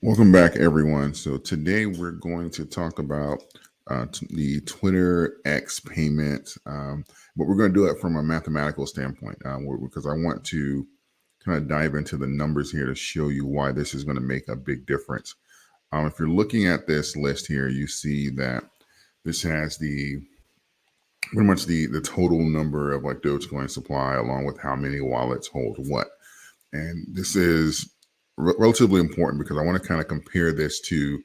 Welcome back, everyone. So today we're going to talk about the Twitter X payment, but we're going to do it from a mathematical standpoint because I want to kind of dive into the numbers here to show you why this is going to make a big difference. If you're looking at this list here, you see that this has the pretty much the total number of like Dogecoin supply along with how many wallets hold what. And this is relatively important because I want to kind of compare this to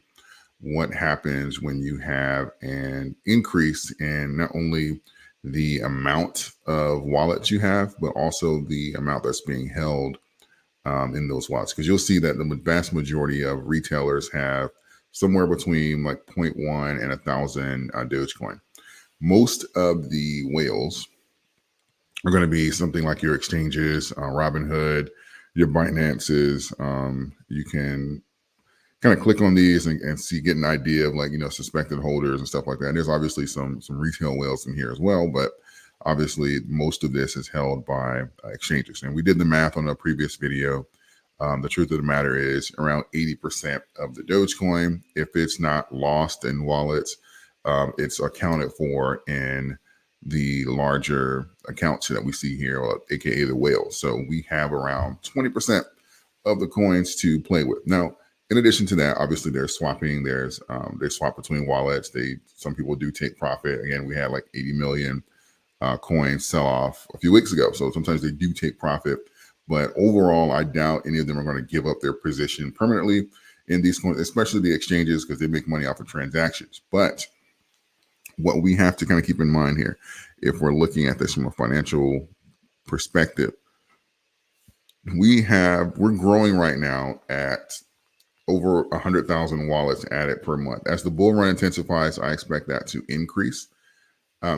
what happens when you have an increase in not only the amount of wallets you have, but also the amount that's being held in those wallets. Because you'll see that the vast majority of retailers have somewhere between like zero point 0.1 and 1,000 Dogecoin. Most of the whales are going to be something like your exchanges, Robinhood, your Binances. You can kind of click on these and see, get an idea of like, suspected holders and stuff like that. And there's obviously some retail whales in here as well, but obviously most of this is held by exchanges. And we did the math on a previous video. The truth of the matter is around 80% of the Dogecoin, if it's not lost in wallets, it's accounted for in the larger accounts that we see here, aka the whales. So we have around 20% of the coins to play with. Now, in addition to that, obviously there's swapping. They swap between wallets. Some people do take profit. Again, we had like 80 million coins sell off a few weeks ago. So sometimes they do take profit. But overall, I doubt any of them are going to give up their position permanently in these coins, especially the exchanges, because they make money off of transactions. But what we have to kind of keep in mind here, if we're looking at this from a financial perspective, we're growing right now at over 100,000 wallets added per month. As the bull run intensifies, I expect that to increase.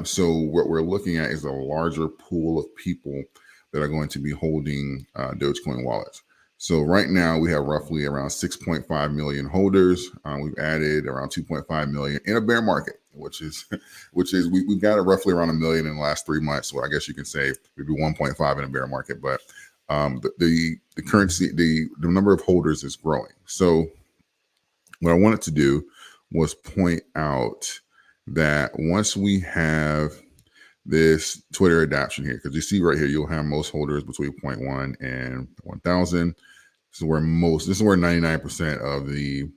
So what we're looking at is a larger pool of people that are going to be holding Dogecoin wallets. So right now we have roughly around 6.5 million holders. We've added around 2.5 million in a bear market, which is we've got roughly around 1 million in the last 3 months. So I guess you can say maybe 1.5 in a bear market, but the currency, the number of holders is growing. So what I wanted to do was point out that once we have this Twitter adoption here, because you see right here, you'll have most holders between 0.1 and 1,000. This is where 99% of the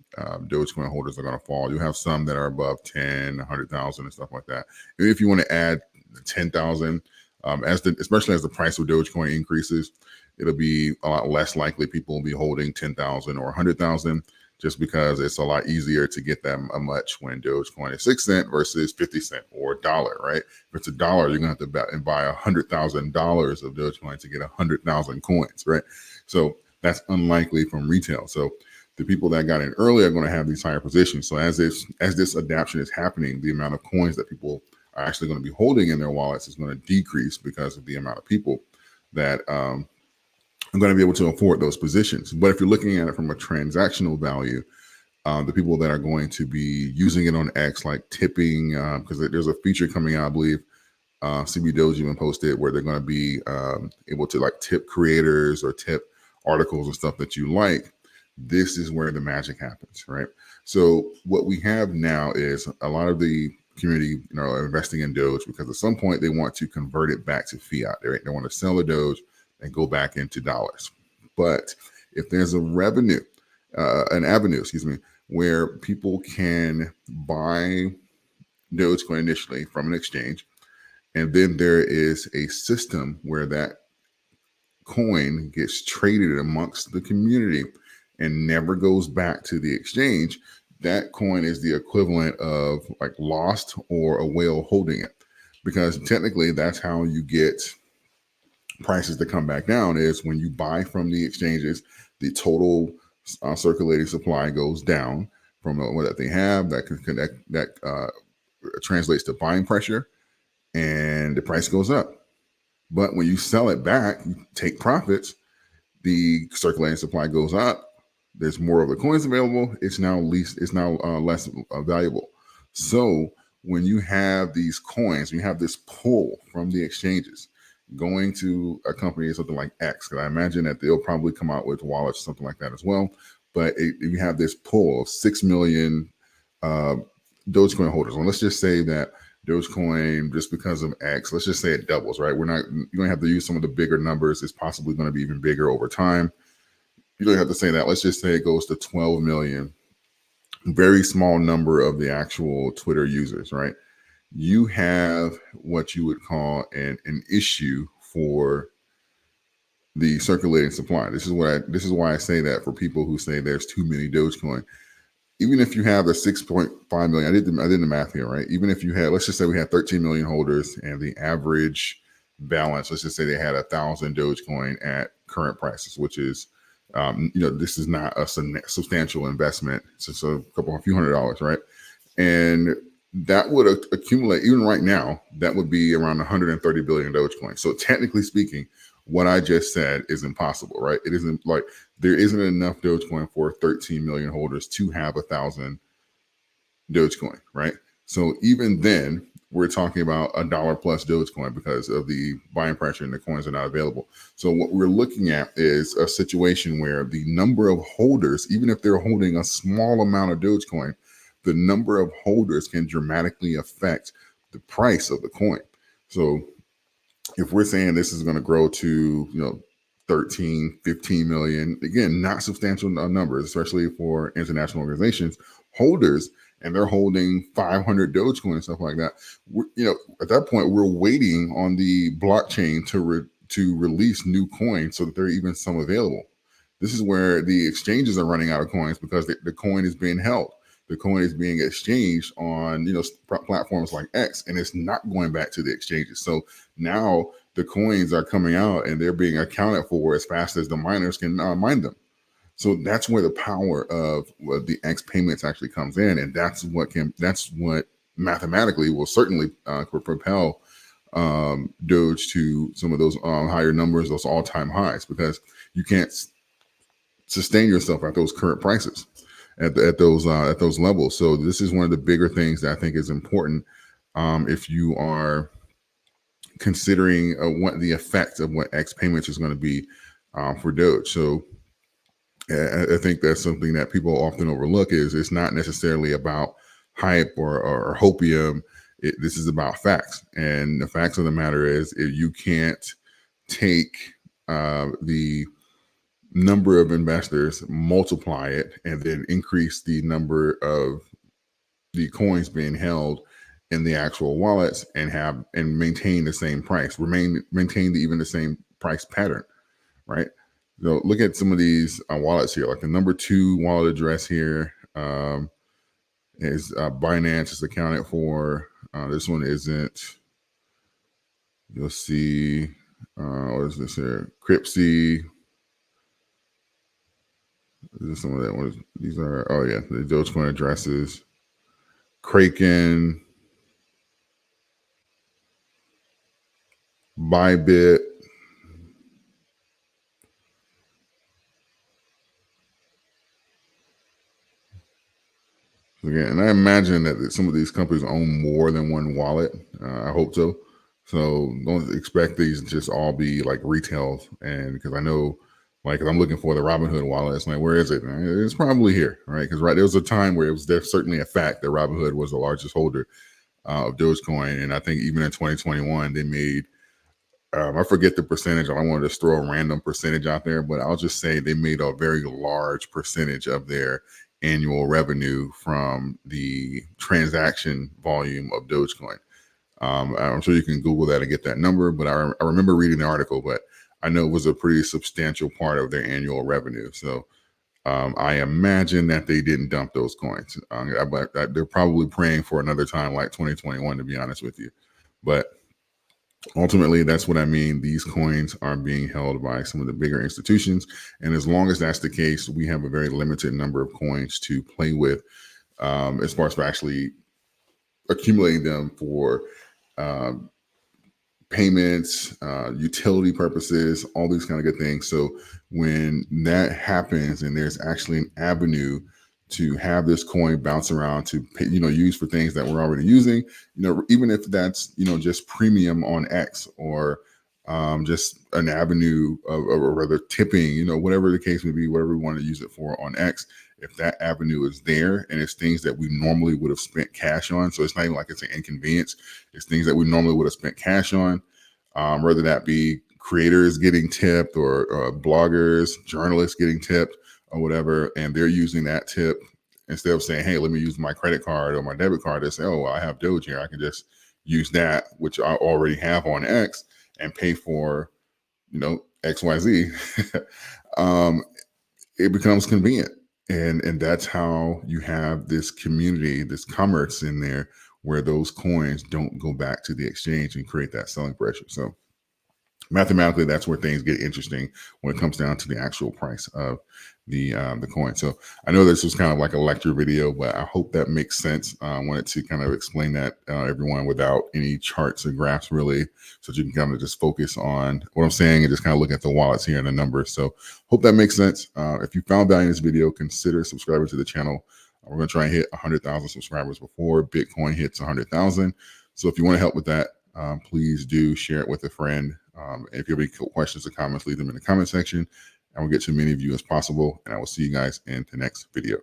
Dogecoin holders are going to fall. You have some that are above 10, 100,000 and stuff like that. And if you want to add 10,000, especially as the price of Dogecoin increases, it'll be a lot less likely people will be holding 10,000 or 100,000, just because it's a lot easier to get them a much when Dogecoin is 6 cents versus 50 cents or $1, right? If it's $1, you're going to have to buy $100,000 of Dogecoin to get 100,000 coins, right? So that's unlikely from retail. So the people that got in early are going to have these higher positions. So as this adoption is happening, the amount of coins that people are actually going to be holding in their wallets is going to decrease because of the amount of people that I'm going to be able to afford those positions. But if you're looking at it from a transactional value, the people that are going to be using it on X, like tipping, because there's a feature coming out, I believe, CB Doge even posted, where they're going to be able to like tip creators or tip articles and stuff that you like. This is where the magic happens, right? So what we have now is a lot of the community, are investing in Doge because at some point they want to convert it back to fiat. They want to sell the Doge and go back into dollars. But if there's an avenue, where people can buy Dogecoin initially from an exchange, and then there is a system where that coin gets traded amongst the community and never goes back to the exchange, that coin is the equivalent of like lost or a whale holding it, because technically that's how you get prices to come back down, is when you buy from the exchanges, the total circulating supply goes down from what they have. That translates to buying pressure, and the price goes up. But when you sell it back, you take profits, the circulating supply goes up. There's more of the coins available. It's now less valuable. So when you have these coins, you have this pull from the exchanges going to a company, something like X, because I imagine that they'll probably come out with wallets, something like that as well. but you have this pool of 6 million uh, Dogecoin holders. And let's just say that Dogecoin, just because of X, let's just say it doubles, right? You don't have to use some of the bigger numbers. It's possibly going to be even bigger over time. You don't have to say that. Let's just say it goes to 12 million. Very small number of the actual Twitter users, right? You have what you would call an issue for the circulating supply. This is why I say that for people who say there's too many Dogecoin. Even if you have the 6.5 million, I did the math here, right? Even if you had, let's just say we had 13 million holders and the average balance, let's just say they had 1,000 Dogecoin at current prices, which is, this is not a substantial investment. It's just a few $100s, right? And that would accumulate, even right now, that would be around 130 billion Dogecoin. So technically speaking, what I just said is impossible, right? It isn't like there isn't enough Dogecoin for 13 million holders to have 1,000 Dogecoin, right? So even then, we're talking about $1 plus Dogecoin because of the buying pressure and the coins are not available. So what we're looking at is a situation where the number of holders, even if they're holding a small amount of Dogecoin, the number of holders can dramatically affect the price of the coin. So if we're saying this is going to grow to 13 15 million, again, not substantial numbers, especially for international organizations, holders, and they're holding 500 Dogecoin and stuff like that, at that point we're waiting on the blockchain to release new coins so that there are even some available. This is where the exchanges are running out of coins because the coin is being held. The coin is being exchanged on platforms like X, and it's not going back to the exchanges. So now the coins are coming out and they're being accounted for as fast as the miners can mine them. So that's where the power of the X payments actually comes in, and that's what mathematically will certainly propel Doge to some of those higher numbers, those all-time highs, because you can't sustain yourself at those current prices, at those levels. So this is one of the bigger things that I think is important if you are considering what the effect of what X payments is going to be for Doge. So I think that's something that people often overlook. Is it's not necessarily about hype or hopium. This is about facts, and the facts of the matter is, if you can't take the number of investors, multiply it, and then increase the number of the coins being held in the actual wallets and maintain the same price, maintain even the same price pattern, right? So look at some of these wallets here, like the number 2 wallet address here is Binance is accounted for. This one isn't. You'll see, what is this here? Cryptsy. This is some of that one. These are, the Dogecoin addresses. Kraken, Bybit, again, and I imagine that some of these companies own more than one wallet. I hope so. So don't expect these to just all be like retail. And because I know, like, if I'm looking for the Robinhood wallet, it's like, where is it? It's probably here, right? Because there was a time where there's certainly a fact that Robinhood was the largest holder of Dogecoin, and I think even in 2021 they made, I forget the percentage. I don't want to just throw a random percentage out there, but I'll just say they made a very large percentage of their annual revenue from the transaction volume of Dogecoin. I'm sure you can Google that and get that number, but I remember reading the article, but I know it was a pretty substantial part of their annual revenue. So I imagine that they didn't dump those coins. They're probably praying for another time like 2021, to be honest with you. But ultimately, that's what I mean. These coins are being held by some of the bigger institutions. And as long as that's the case, we have a very limited number of coins to play with as far as for actually accumulating them for payments, utility purposes, all these kind of good things. So when that happens and there's actually an avenue to have this coin bounce around to pay, use for things that we're already using, even if that's, just premium on X or just an avenue of, or rather tipping, whatever the case may be, whatever we want to use it for on X. If that avenue is there and it's things that we normally would have spent cash on, so it's not even like it's an inconvenience, it's things that we normally would have spent cash on, whether that be creators getting tipped or bloggers, journalists getting tipped or whatever, and they're using that tip instead of saying, hey, let me use my credit card or my debit card. They say, oh, well, I have Doge here. I can just use that, which I already have on X, and pay for, XYZ. It becomes convenient. And that's how you have this community, this commerce in there where those coins don't go back to the exchange and create that selling pressure. So mathematically, that's where things get interesting when it comes down to the actual price of the coin. So I know this was kind of like a lecture video, but I hope that makes sense. I wanted to kind of explain that everyone without any charts or graphs really, so that you can kind of just focus on what I'm saying and just kind of look at the wallets here and the numbers. So hope that makes sense. If you found value in this video, consider subscribing to the channel. We're going to try and hit 100,000 subscribers before Bitcoin hits 100,000. So if you want to help with that, please do share it with a friend. If you have any questions or comments, leave them in the comment section, and we'll get to as many of you as possible. And I will see you guys in the next video.